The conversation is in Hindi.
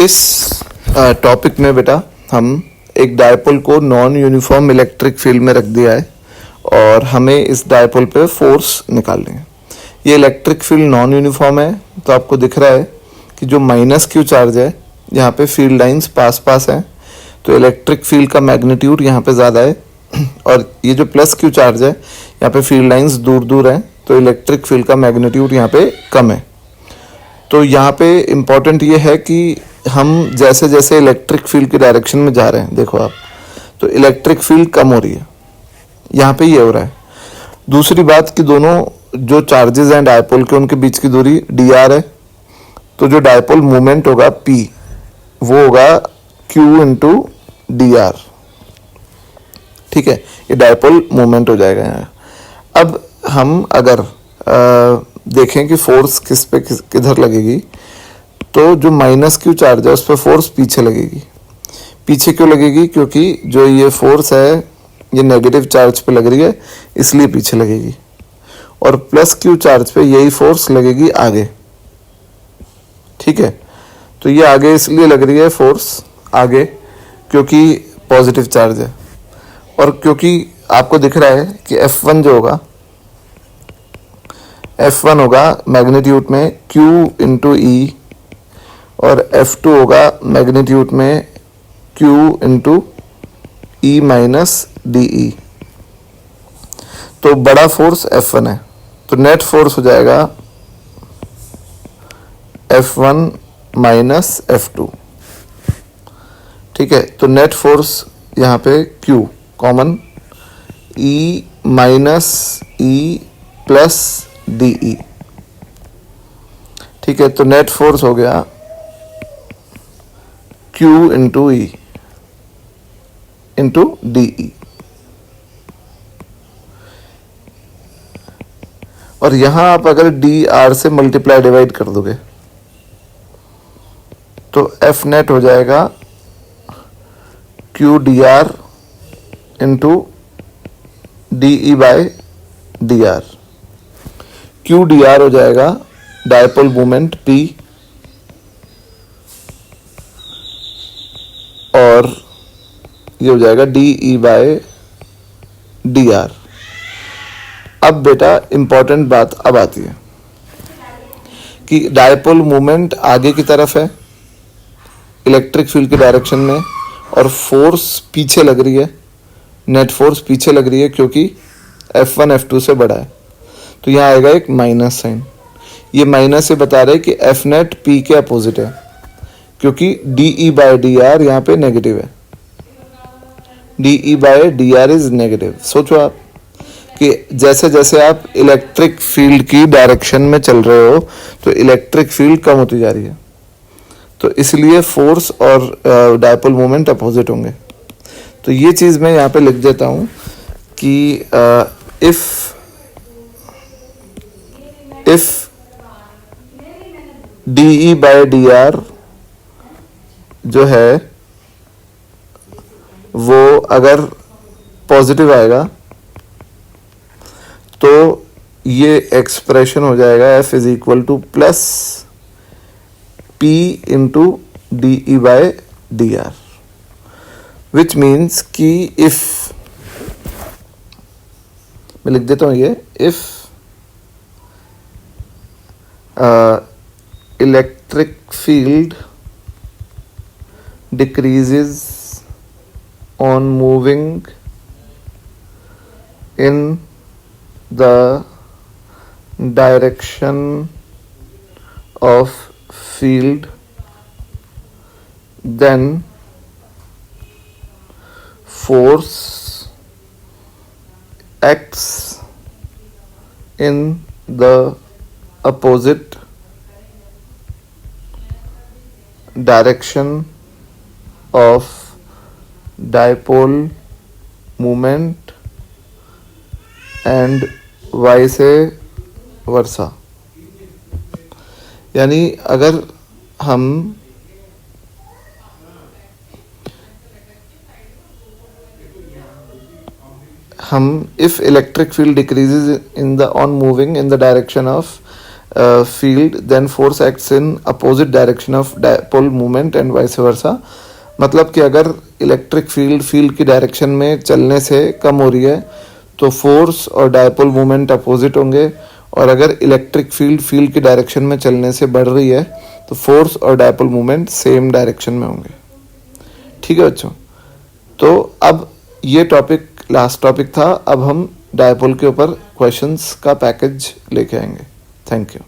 इस टॉपिक में बेटा हम एक डायपोल को नॉन यूनिफॉर्म इलेक्ट्रिक फील्ड में रख दिया है और हमें इस डायपोल पे फोर्स निकालनी है। ये इलेक्ट्रिक फील्ड नॉन यूनिफॉर्म है, तो आपको दिख रहा है कि जो माइनस क्यू चार्ज है यहाँ पे फील्ड लाइंस पास पास हैं, तो इलेक्ट्रिक फील्ड का मैग्नीट्यूड यहाँ पे ज़्यादा है और ये जो प्लस क्यू चार्ज है यहाँ पे फील्ड लाइंस दूर दूर हैं, तो इलेक्ट्रिक फील्ड का मैग्नीट्यूड यहाँ पे कम है। तो यहाँ पे इम्पॉर्टेंट ये है कि हम जैसे जैसे इलेक्ट्रिक फील्ड की डायरेक्शन में जा रहे हैं, देखो आप, तो इलेक्ट्रिक फील्ड कम हो रही है, यहाँ पे ये हो रहा है। दूसरी बात कि दोनों जो चार्जेस हैं डायपोल के, उनके बीच की दूरी dr है, तो जो डायपोल मूवमेंट होगा p वो होगा q इंटू dr। ठीक है, ये डायपोल मूवमेंट हो जाएगा यहाँ। अब हम अगर देखें कि फोर्स किस पे किधर लगेगी, तो जो माइनस क्यू चार्ज है उस पर फोर्स पीछे लगेगी। पीछे क्यों लगेगी? क्योंकि जो ये फोर्स है ये नेगेटिव चार्ज पे लग रही है, इसलिए पीछे लगेगी, और प्लस क्यू चार्ज पे यही फोर्स लगेगी आगे। ठीक है, तो ये आगे इसलिए लग रही है फोर्स आगे क्योंकि पॉजिटिव चार्ज है, और क्योंकि आपको दिख रहा है कि F1 जो होगा, F1 होगा मैग्नीट्यूड में Q इंटू ई और F2 होगा मैग्नीट्यूड में Q into E minus D E. तो बड़ा फोर्स F1 है, तो नेट फोर्स हो जाएगा F1 माइनस F2। ठीक है, तो नेट फोर्स यहाँ पे Q common, E minus E plus D E. ठीक है, तो नेट फोर्स हो गया Q into E into D E, और यहां आप अगर डी आर से मल्टीप्लाई डिवाइड कर दोगे तो एफ नेट हो जाएगा Q D R into D E bye D R. Q D R हो जाएगा डायपोल मोमेंट पी, और ये हो जाएगा D E bye D R. अब बेटा इंपॉर्टेंट बात अब आती है कि डायपोल मूवमेंट आगे की तरफ है इलेक्ट्रिक फील्ड की डायरेक्शन में, और फोर्स पीछे लग रही है, नेट फोर्स पीछे लग रही है क्योंकि F1 F2 से बड़ा है। तो यहाँ आएगा एक माइनस साइन। ये माइनस से बता रहे कि F नेट P के अपोजिट है, क्योंकि D E bye D R यहाँ पे नेगेटिव है। D E bye D R is negative. सोचो आप कि जैसे जैसे आप इलेक्ट्रिक फील्ड की डायरेक्शन में चल रहे हो तो इलेक्ट्रिक फील्ड कम होती जा रही है, तो इसलिए फोर्स और डायपोल मोमेंट अपोजिट होंगे। तो ये चीज़ मैं यहाँ पे लिख देता हूँ कि if D E bye D R जो है वो अगर पॉजिटिव आएगा तो ये एक्सप्रेशन हो जाएगा F is equal two plus P into D E bye D R, which means कि इफ, मैं लिख देता हूँ ये, if electric field decreases on moving in the direction of field, then force acts in the opposite direction of dipole moment and vice versa। यानी अगर हम if electric field decreases in the on moving in the direction of field, then force acts in opposite direction of dipole movement and vice versa. मतलब कि अगर इलेक्ट्रिक फील्ड की डायरेक्शन में चलने से कम हो रही है तो फोर्स और डायपोल मूवमेंट अपोजिट होंगे, और अगर इलेक्ट्रिक फील्ड की डायरेक्शन में चलने से बढ़ रही है तो फोर्स और डायपोल मूवमेंट सेम डायरेक्शन में होंगे. ठीक है बच्चों, तो अब ये टॉपिक लास्ट टॉपिक था. अब हम डायपोल के ऊपर क्वेश्चंस का पैकेज लेके आएंगे. Thank you.